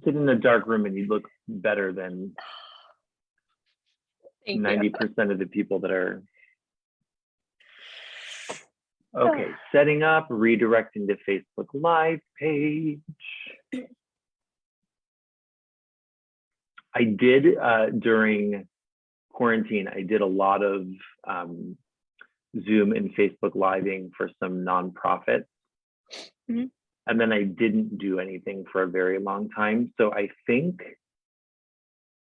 sit in a dark room and you look better than 90% of the people that are. Okay, setting up, redirecting to Facebook Live page. I did, during quarantine, I did a lot of Zoom and Facebook Living for some nonprofits. Mm-hmm. And then I didn't do anything for a very long time. So I think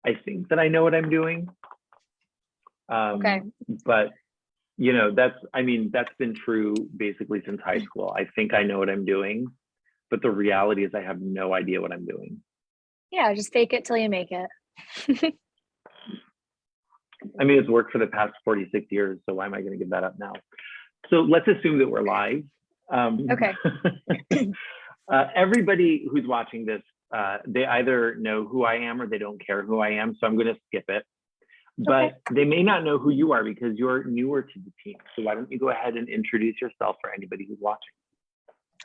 that I know what I'm doing. Okay. But you know, that's been true basically since high school. I think I know what I'm doing, but the reality is I have no idea what I'm doing. Yeah, just fake it till you make it. I mean, it's worked for the past 46 years, so why am I going to give that up now? So let's assume that we're live. Okay. Everybody who's watching this, they either know who I am or they don't care who I am, so I'm going to skip it. But they may not know who you are because you're newer to the team. So why don't you go ahead and introduce yourself for anybody who's watching?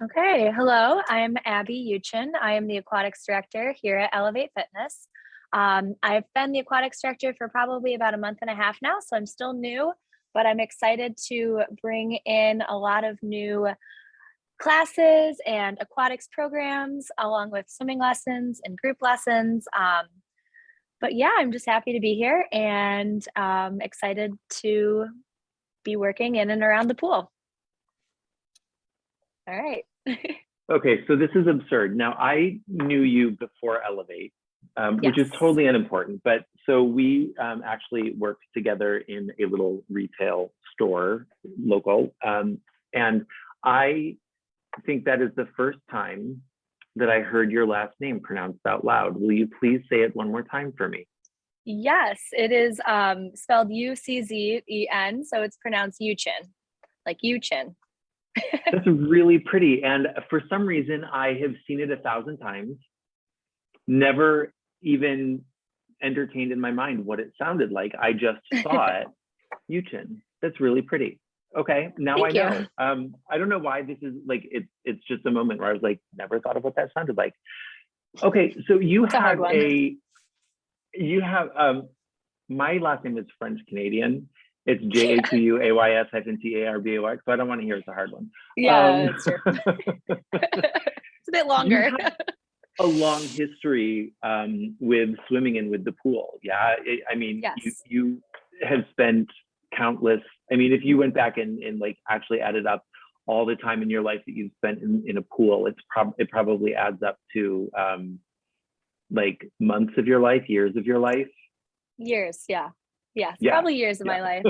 Okay. Hello, I'm Abby Uchin. I am the Aquatics Director here at Elevate Fitness. I've been the Aquatics Director for probably about a month and a half now, so I'm still new, but I'm excited to bring in a lot of new classes and aquatics programs along with swimming lessons and group lessons. But yeah, I'm just happy to be here and excited to be working in and around the pool. All right. Okay, so this is absurd. Now, I knew you before Elevate, which is totally unimportant. But so we actually worked together in a little retail store, local. And I think that is the first time that I heard your last name pronounced out loud. Will you please say it one more time for me? Yes, it is spelled U-C-Z-E-N, so it's pronounced Uchin, like Uchin. That's really pretty. And for some reason, I have seen it 1,000 times, never even entertained in my mind what it sounded like. I just saw it, Uchin. That's really pretty. Okay, now I know. I don't know why this is like, it's just a moment where I was like, never thought of what that sounded like. Okay, so my last name is French Canadian. It's Jaquays-Tarbox, so I don't want to hear it's a hard one. Yeah, that's true. It's a bit longer. You have a long history with swimming and with the pool. Yeah, I mean, yes. you have spent countless, I mean, if you went back and like actually added up all the time in your life that you've spent in a pool, it probably adds up to like months of your life, years of your life. Years, yeah. Yes, probably years of my life.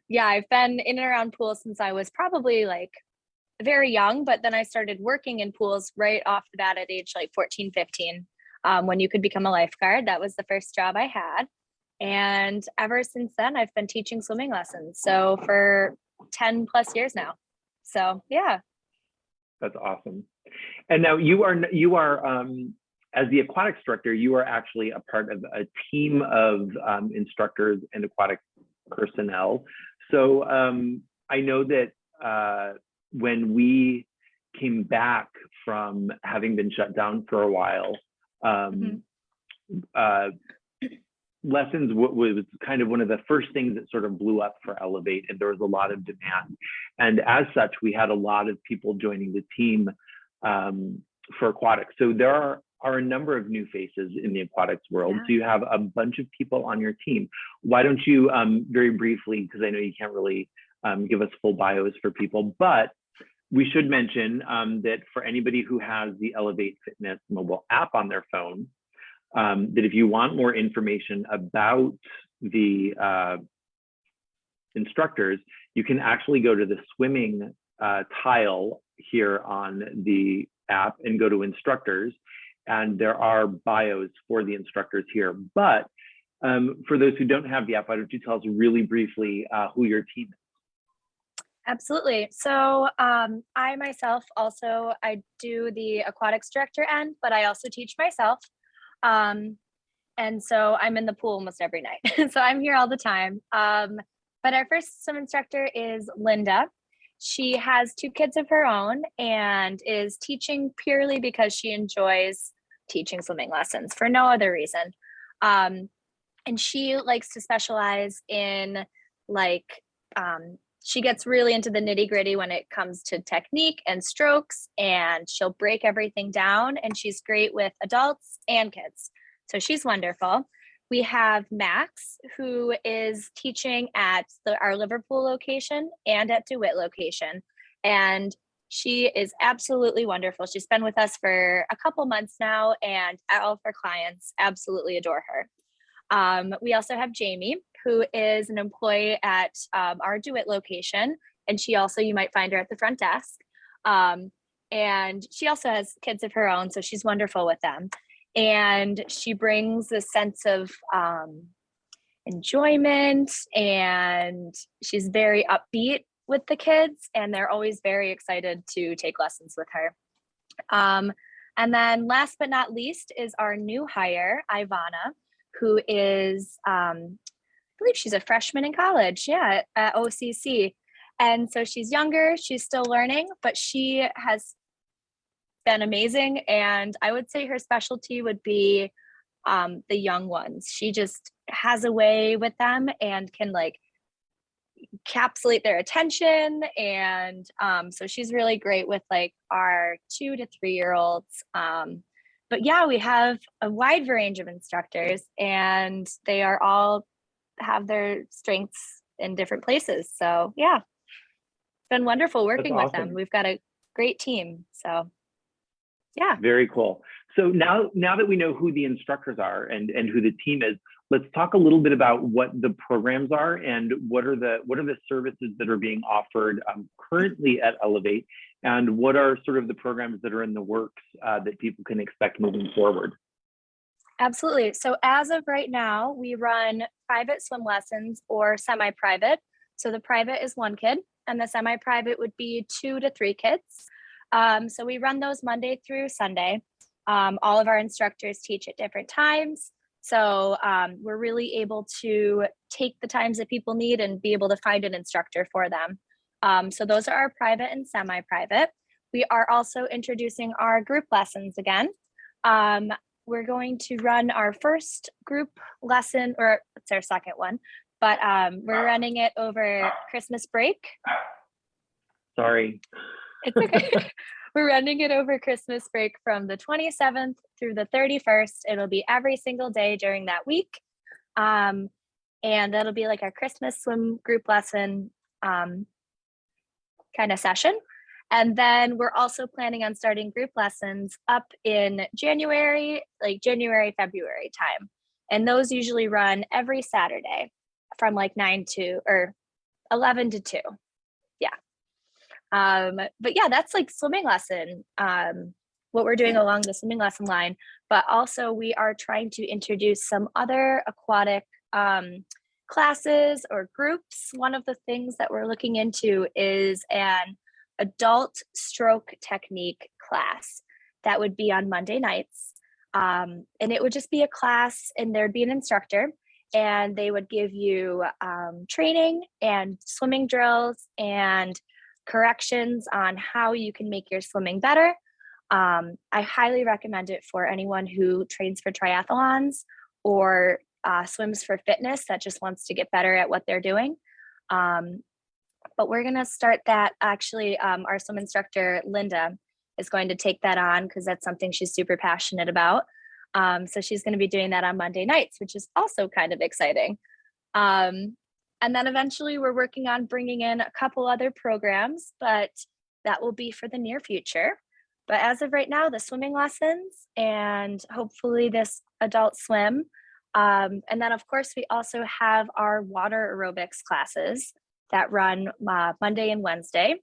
Yeah, I've been in and around pools since I was probably like very young, but then I started working in pools right off the bat at age like 14, 15, when you could become a lifeguard. That was the first job I had. And ever since then, I've been teaching swimming lessons. So for 10 plus years now. So yeah. That's awesome. And now you are as the aquatics director, you are actually a part of a team of instructors and aquatic personnel. So I know that when we came back from having been shut down for a while, lessons was kind of one of the first things that sort of blew up for Elevate, and there was a lot of demand. And as such, we had a lot of people joining the team for aquatics. So there are a number of new faces in the aquatics world. So you have a bunch of people on your team. Why don't you very briefly, because I know you can't really give us full bios for people, but we should mention that for anybody who has the Elevate Fitness mobile app on their phone, that if you want more information about the instructors, you can actually go to the swimming tile here on the app and go to instructors, and there are bios for the instructors here. But for those who don't have the app, why don't you tell us really briefly who your team is? Absolutely. So I myself also, I do the aquatics director end, but I also teach myself. And so I'm in the pool almost every night. So I'm here all the time. But our first swim instructor is Linda. She has 2 kids of her own and is teaching purely because she enjoys teaching swimming lessons for no other reason. And she likes to specialize in like, she gets really into the nitty gritty when it comes to technique and strokes, and she'll break everything down, and she's great with adults and kids. So she's wonderful. We have Max, who is teaching at our Liverpool location and at DeWitt location. And she is absolutely wonderful. She's been with us for a couple months now, and all of our clients absolutely adore her. We also have Jamie, who is an employee at our DeWitt location, and she also, you might find her at the front desk. And she also has kids of her own, so she's wonderful with them. And she brings a sense of enjoyment, and she's very upbeat with the kids, and they're always very excited to take lessons with her. And then last but not least is our new hire, Ivana, who is, I believe she's a freshman in college, at OCC. And so she's younger, she's still learning, but she has been amazing. And I would say her specialty would be the young ones. She just has a way with them and can like encapsulate their attention. And so she's really great with like our 2 to 3 year olds. But yeah, we have a wide range of instructors, and they are all have their strengths in different places. So yeah, it's been wonderful working with them. We've got a great team. So yeah. Very cool. So now that we know who the instructors are and who the team is, let's talk a little bit about what the programs are and what are the services that are being offered currently at Elevate, and what are sort of the programs that are in the works that people can expect moving forward. Absolutely. So as of right now, we run private swim lessons or semi-private. So the private is 1 kid, and the semi-private would be 2 to 3 kids. So we run those Monday through Sunday. All of our instructors teach at different times. So we're really able to take the times that people need and be able to find an instructor for them. So those are our private and semi-private. We are also introducing our group lessons again. We're going to run our first group lesson, or it's our second one, but we're running it over Christmas break. Sorry. It's okay. We're running it over Christmas break from the 27th through the 31st. It'll be every single day during that week. And that'll be like our Christmas swim group lesson kind of session. And then we're also planning on starting group lessons up in January, like January, February time. And those usually run every Saturday from like 11 to 2. Yeah. But yeah, that's like swimming lesson, what we're doing along the swimming lesson line. But also we are trying to introduce some other aquatic classes or groups. One of the things that we're looking into is an adult stroke technique class that would be on Monday nights. And it would just be a class, and there'd be an instructor, and they would give you training and swimming drills and corrections on how you can make your swimming better. I highly recommend it for anyone who trains for triathlons or swims for fitness that just wants to get better at what they're doing. But we're going to start that. Actually, our swim instructor, Linda, is going to take that on because that's something she's super passionate about. So she's going to be doing that on Monday nights, which is also kind of exciting. And then eventually we're working on bringing in a couple other programs, but that will be for the near future. But as of right now, the swimming lessons and hopefully this adult swim. And then of course, we also have our water aerobics classes that run Monday and Wednesday.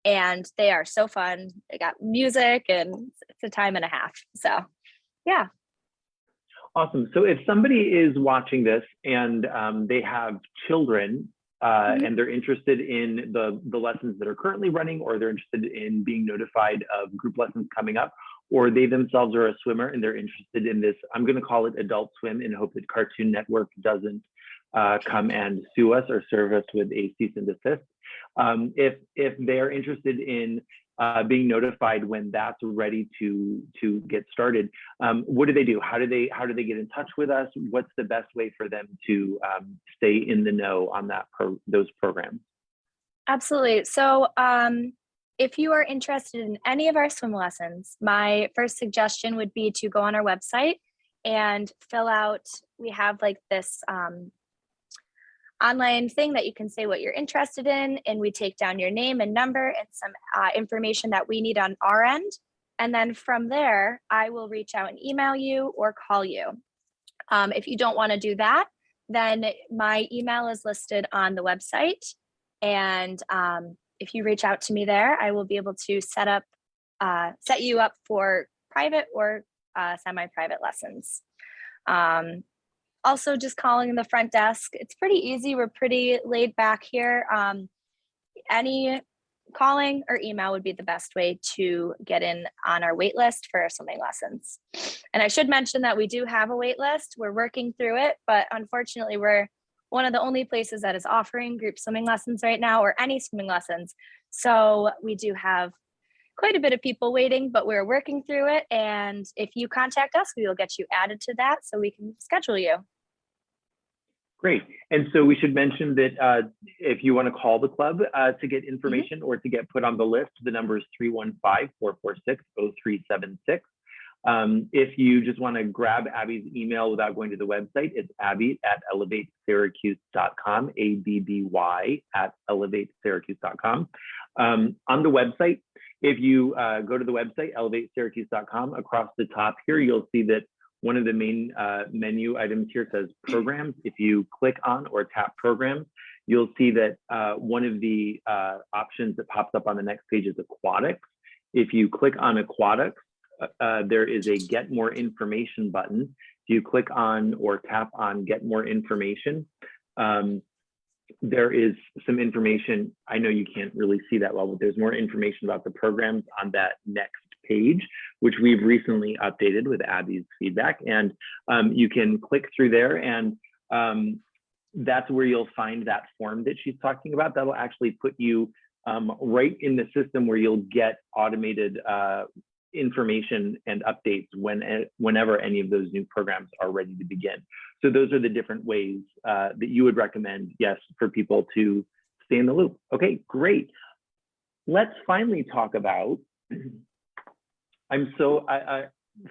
And they are so fun. They got music, and it's a time and a half. So yeah. Awesome. So if somebody is watching this and they have children and they're interested in the lessons that are currently running, or they're interested in being notified of group lessons coming up, or they themselves are a swimmer and they're interested in this, I'm going to call it adult swim in hope that Cartoon Network doesn't come and sue us or serve us with a cease and desist. If they're interested in being notified when that's ready to get started. What do they do? How do they get in touch with us? What's the best way for them to stay in the know on those programs? Absolutely. So if you are interested in any of our swim lessons, my first suggestion would be to go on our website and fill out, we have like this online thing that you can say what you're interested in, and we take down your name and number and some information that we need on our end. And then from there, I will reach out and email you or call you. If you don't want to do that, then my email is listed on the website. And if you reach out to me there, I will be able to set you up for private or semi-private lessons. Also, just calling the front desk. It's pretty easy. We're pretty laid back here. Any calling or email would be the best way to get in on our wait list for our swimming lessons. And I should mention that we do have a wait list. We're working through it, but unfortunately, we're one of the only places that is offering group swimming lessons right now, or any swimming lessons. So we do have quite a bit of people waiting, but we're working through it. And if you contact us, we will get you added to that so we can schedule you. Great. And so we should mention that if you want to call the club to get information or to get put on the list, the number is 315-446-0376. If you just want to grab Abby's email without going to the website, it's abby@elevatesyracuse.com, ABBY @elevatesyracuse.com. On the website, if you go to the website, elevatesyracuse.com, across the top here, you'll see that one of the main menu items here says programs. If you click on or tap programs, you'll see that one of the options that pops up on the next page is aquatics. If you click on aquatics, there is a get more information button. If you click on or tap on get more information, there is some information. I know you can't really see that well, but there's more information about the programs on that next page, which we've recently updated with Abby's feedback. And you can click through there, and that's where you'll find that form that she's talking about. That'll actually put you right in the system where you'll get automated information and updates whenever any of those new programs are ready to begin. So those are the different ways that you would recommend, yes, for people to stay in the loop. Okay, great. Let's finally talk about,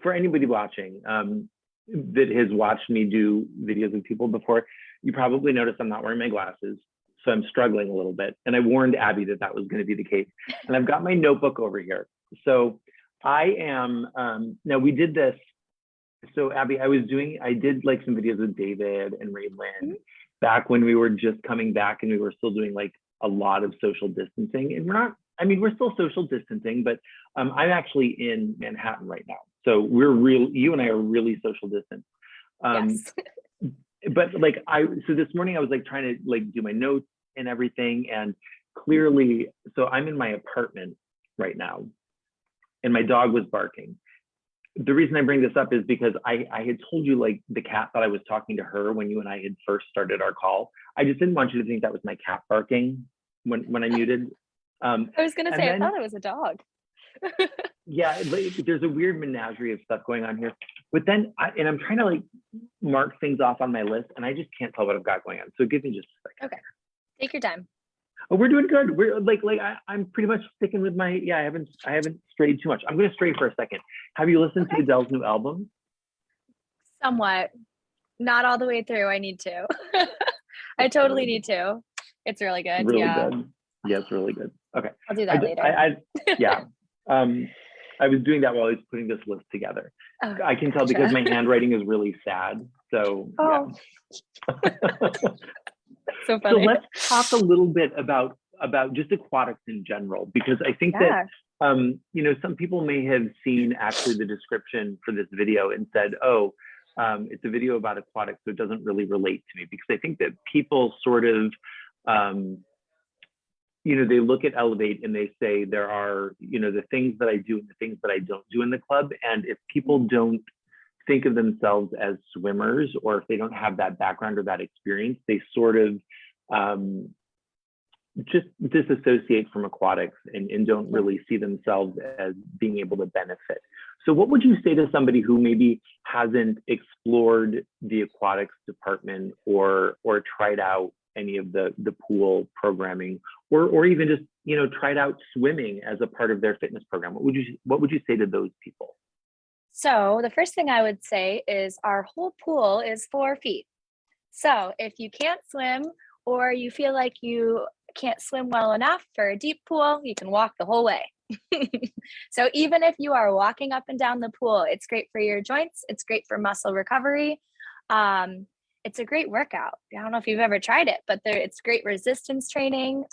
for anybody watching that has watched me do videos of people before, you probably noticed I'm not wearing my glasses. So I'm struggling a little bit. And I warned Abby that that was going to be the case. And I've got my notebook over here. So I am, now we did this. So Abby, I did like some videos with David and Raylan back when we were just coming back, and we were still doing like a lot of social distancing. And we're still social distancing, but I'm actually in Manhattan right now. So you and I are really social distance. Yes. But like so this morning I was like trying to like do my notes and everything, and clearly, so I'm in my apartment right now, and my dog was barking. The reason I bring this up is because I had told you like the cat that I was talking to her when you and I had first started our call. I just didn't want you to think that was my cat barking when I muted. I was going to say, I thought it was a dog. Yeah, there's a weird menagerie of stuff going on here. But then, I'm trying to like mark things off on my list, and I just can't tell what I've got going on. So give me just a second. Okay, take your time. Oh, we're doing good. We're I'm pretty much sticking with my, I haven't strayed too much. I'm going to stray for a second. Have you listened to Adele's new album? Somewhat, not all the way through. I need to. I totally need to. It's really good. Really yeah. good. Yeah, it's really good. Okay. I'll do that later. Yeah. I was doing that while I was putting this list together. Oh, I can tell because my handwriting is really sad. So, yeah. So funny. So let's talk a little bit about just aquatics in general, because I think that, some people may have seen actually the description for this video and said, oh, it's a video about aquatics, so it doesn't really relate to me, because I think that people sort of, they look at Elevate and they say there are, the things that I do and the things that I don't do in the club. And if people don't think of themselves as swimmers, or if they don't have that background or that experience, they sort of just disassociate from aquatics and don't really see themselves as being able to benefit. So what would you say to somebody who maybe hasn't explored the aquatics department or tried out any of the pool programming, or even just, you know, tried out swimming as a part of their fitness program? What would you say to those people? So the first thing I would say is our whole pool is 4 feet. So if you can't swim or you feel like you can't swim well enough for a deep pool, you can walk the whole way. So even if you are walking up and down the pool, it's great for your joints. It's great for muscle recovery. It's a great workout. I don't know if you've ever tried it, but it's great resistance training.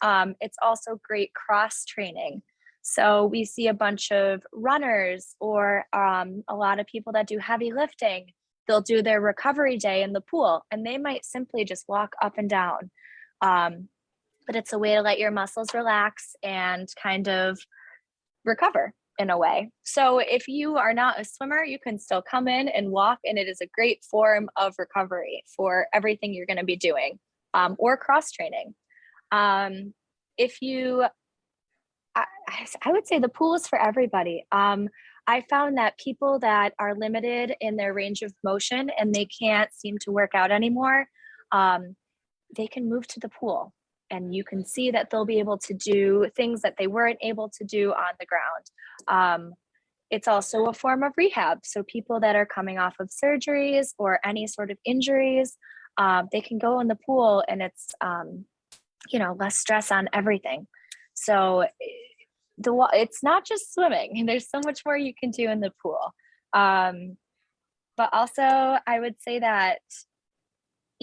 It's also great cross training. So we see a bunch of runners or a lot of people that do heavy lifting. They'll do their recovery day in the pool and they might simply just walk up and down. But it's a way to let your muscles relax and kind of recover in a way. So if you are not a swimmer, you can still come in and walk, and it is a great form of recovery for everything you're going to be doing, or cross training. If you, I would say the pool is for everybody. I found that people that are limited in their range of motion and they can't seem to work out anymore, they can move to the pool. And you can see that they'll be able to do things that they weren't able to do on the ground. It's also a form of rehab. So people that are coming off of surgeries or any sort of injuries, they can go in the pool and it's, less stress on everything. So it's not just swimming. There's so much more you can do in the pool. But also I would say that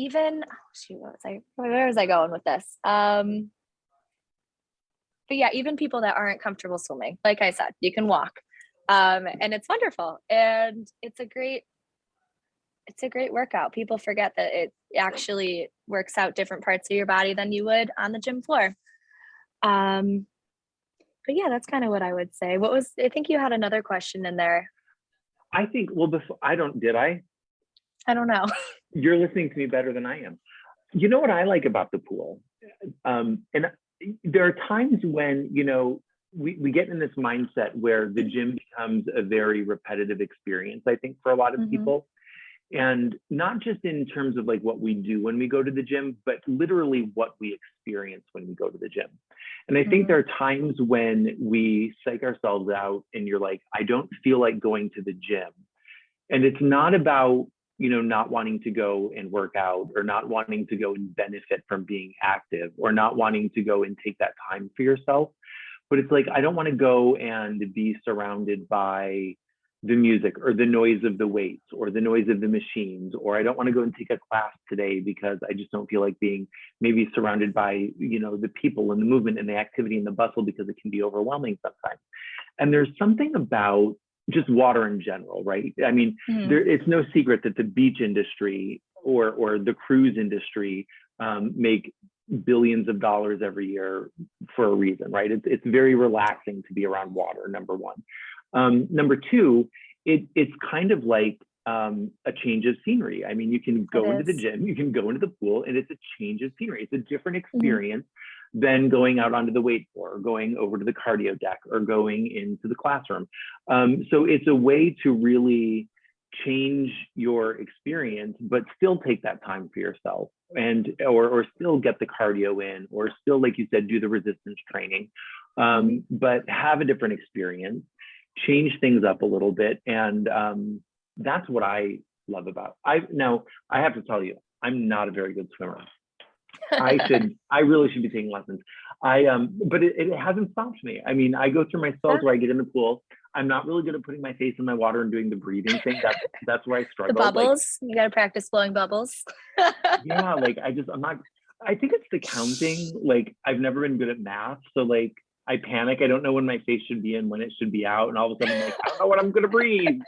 even, where was I going with this? But yeah, even people that aren't comfortable swimming, like I said, you can walk, and it's wonderful. And it's a great workout. People forget that it actually works out different parts of your body than you would on the gym floor. But yeah, that's kind of what I would say. I think you had another question in there. I think, well, did I? I don't know. You're listening to me better than I am. You know what I like about the pool? And there are times when, we get in this mindset where the gym becomes a very repetitive experience, I think, for a lot of people. And not just in terms of like what we do when we go to the gym, but literally what we experience when we go to the gym. And I think there are times when we psych ourselves out and you're like, I don't feel like going to the gym. And it's not about, not wanting to go and work out or not wanting to go and benefit from being active or not wanting to go and take that time for yourself. But it's like, I don't want to go and be surrounded by the music or the noise of the weights or the noise of the machines, or I don't want to go and take a class today because I just don't feel like being maybe surrounded by, the people and the movement and the activity and the bustle, because it can be overwhelming sometimes. And there's something about just water in general, right? I mean, it's no secret that the beach industry or the cruise industry make billions of dollars every year for a reason, right? It's very relaxing to be around water, number one. Number two, it's kind of like a change of scenery. I mean, you can go into the gym, you can go into the pool, and it's a change of scenery. It's a different experience than going out onto the weight floor, or going over to the cardio deck, or going into the classroom. So it's a way to really change your experience, but still take that time for yourself, and or still get the cardio in, or still, like you said, do the resistance training, but have a different experience, change things up a little bit. And that's what I love about. Now I have to tell you, I'm not a very good swimmer. I really should be taking lessons. But it hasn't stopped me. I mean, I go through my spells where I get in the pool. I'm not really good at putting my face in my water and doing the breathing thing. That's where I struggle. The bubbles, you got to practice blowing bubbles. Yeah, like I'm not, I think it's the counting. Like, I've never been good at math. So like, I panic. I don't know when my face should be in, when it should be out. And all of a sudden I'm like, I don't know what I'm going to breathe.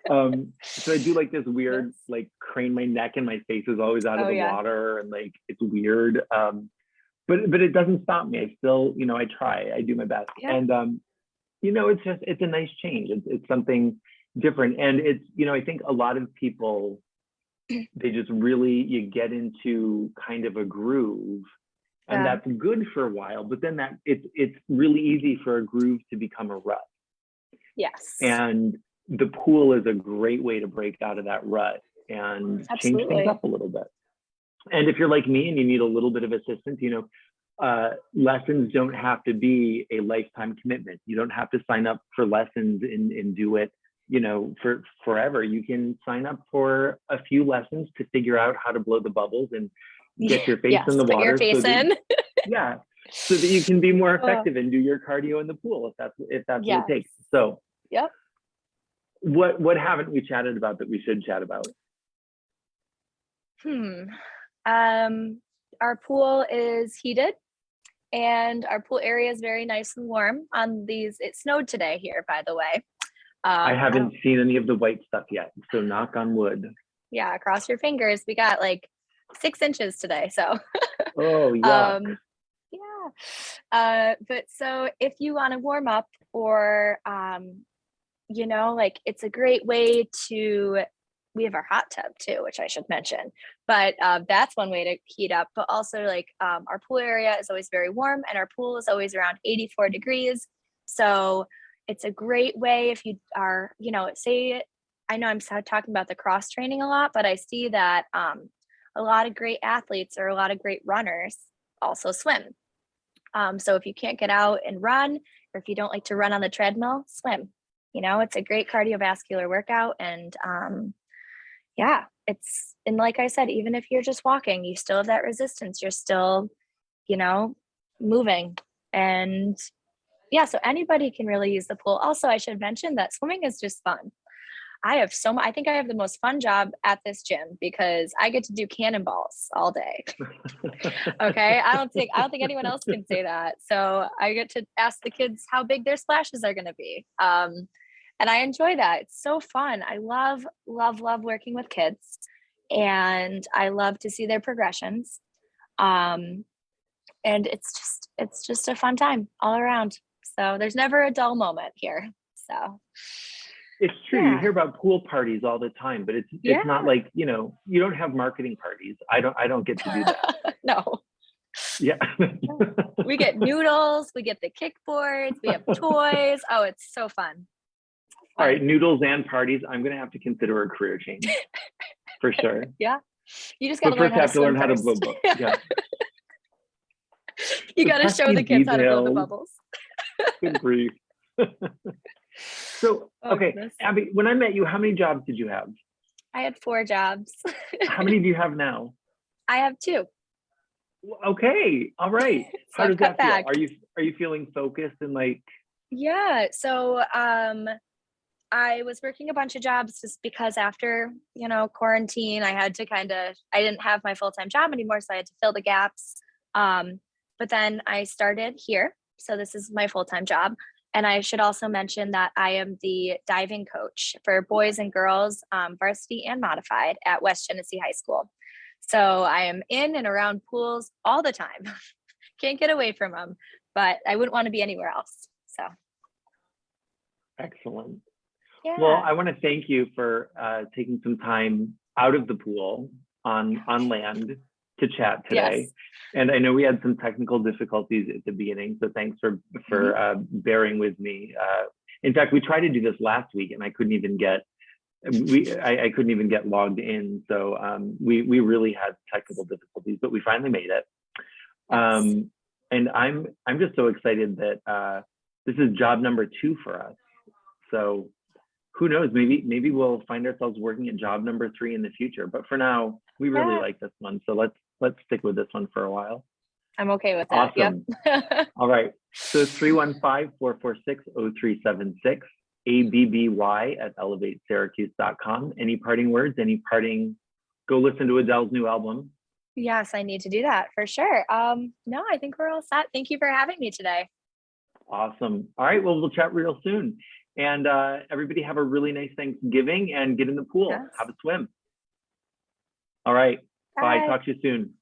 So I do like this weird, like, crane my neck and my face is always out of the water, and like, it's weird. But it doesn't stop me. I still, I try, I do my best. And, it's a nice change. It's something different. And it's, I think a lot of people, they just really, you get into kind of a groove and that's good for a while, but then it's really easy for a groove to become a rut. Yes. And the pool is a great way to break out of that rut and change things up a little bit. And if you're like me and you need a little bit of assistance, lessons don't have to be a lifetime commitment. You don't have to sign up for lessons and do it, for forever. You can sign up for a few lessons to figure out how to blow the bubbles and get your face in the water. Put your face in. So that you can be more effective and do your cardio in the pool if that's what it takes. So what haven't we chatted about that we should chat about? Our pool is heated and our pool area is very nice and warm on these. It snowed today here, by the way. I haven't seen any of the white stuff yet, so knock on wood. Yeah, cross your fingers. We got like 6 inches today, so. Oh, yeah. But so if you want to warm up or, it's a great way to, we have our hot tub too, which I should mention, but that's one way to heat up. But also our pool area is always very warm and our pool is always around 84 degrees. So it's a great way if you are, say, I know I'm talking about the cross training a lot, but I see that a lot of great athletes or a lot of great runners also swim. So if you can't get out and run, or if you don't like to run on the treadmill, swim. It's a great cardiovascular workout. And and like I said, even if you're just walking, you still have that resistance. You're still, moving. And so anybody can really use the pool. Also, I should mention that swimming is just fun. I think I have the most fun job at this gym because I get to do cannonballs all day. Okay. I don't think anyone else can say that. So I get to ask the kids how big their splashes are going to be. And I enjoy that. It's so fun. I love working with kids and I love to see their progressions. And it's just a fun time all around. So there's never a dull moment here. So it's true. You hear about pool parties all the time, but it's not like, you don't have marketing parties. I don't get to do that. No. Yeah. We get noodles, we get the kickboards, we have toys. Oh, it's so fun. All right, noodles and parties. I'm going to have to consider a career change for sure. Yeah. You just got to learn how to swim how to blow bubbles. Yeah. You got to show the kids how to blow the bubbles. Good grief. So, okay, Abby, when I met you, how many jobs did you have? I had 4 jobs. How many do you have now? I have 2. Okay, all right. So how does that feel? Are you feeling focused and like? Yeah, so I was working a bunch of jobs just because after, quarantine, I didn't have my full-time job anymore, so I had to fill the gaps. But then I started here. So this is my full-time job. And I should also mention that I am the diving coach for boys and girls, varsity and modified at West Genesee High School. So I am in and around pools all the time. Can't get away from them, but I wouldn't want to be anywhere else. So. Excellent. Yeah. Well, I want to thank you for taking some time out of the pool on land to chat today. Yes. And I know we had some technical difficulties at the beginning, so thanks for bearing with me. In fact, we tried to do this last week, and I couldn't even get logged in. So we really had technical difficulties, but we finally made it. Yes. And I'm just so excited that this is job number 2 for us. So who knows? Maybe we'll find ourselves working at job number 3 in the future. But for now, we really like this one. So let's stick with this one for a while. I'm okay with that. Awesome. Yep. All right. So 315-446-0376, ABBY@elevatesyracuse.com. Any parting words? Go listen to Adele's new album. Yes, I need to do that for sure. No, I think we're all set. Thank you for having me today. Awesome. All right. Well, we'll chat real soon. And everybody have a really nice Thanksgiving and get in the pool. Yes. Have a swim. All right. Bye. Talk to you soon.